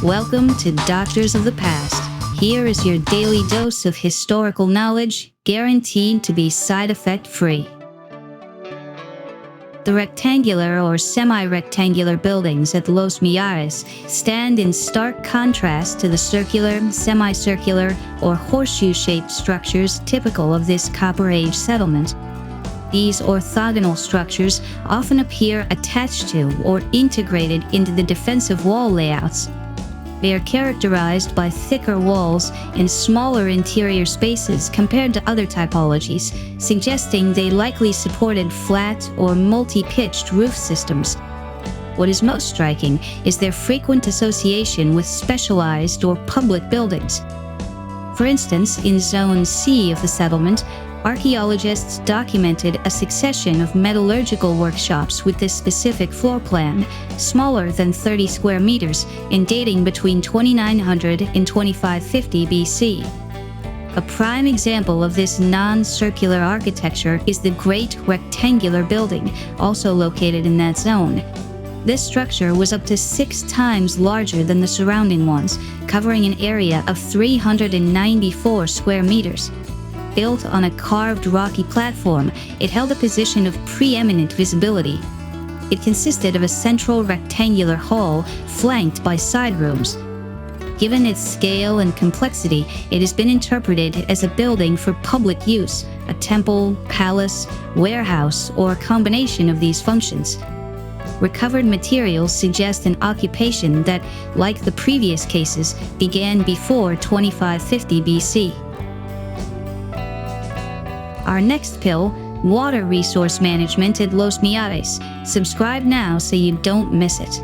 Welcome to Doctors of the Past. Here is your daily dose of historical knowledge, guaranteed to be side effect free. The rectangular or semi-rectangular buildings at Los Millares stand in stark contrast to the circular, semicircular, or horseshoe-shaped structures typical of this Copper Age settlement. These orthogonal structures often appear attached to or integrated into the defensive wall layouts. They are characterized by thicker walls and smaller interior spaces compared to other typologies, suggesting they likely supported flat or multi-pitched roof systems. What is most striking is their frequent association with specialized or public buildings. For instance, in Zone C of the settlement, archaeologists documented a succession of metallurgical workshops with this specific floor plan, smaller than 30 square meters and dating between 2900 and 2550 BC. A prime example of this non-circular architecture is the Great Rectangular Building, also located in that zone. This structure was up to 6 times larger than the surrounding ones, covering an area of 394 square meters. Built on a carved rocky platform, it held a position of preeminent visibility. It consisted of a central rectangular hall flanked by side rooms. Given its scale and complexity, it has been interpreted as a building for public use, a temple, palace, warehouse, or a combination of these functions. Recovered materials suggest an occupation that, like the previous cases, began before 2550 BC. Our next pill, water resource management at Los Millares. Subscribe now so you don't miss it.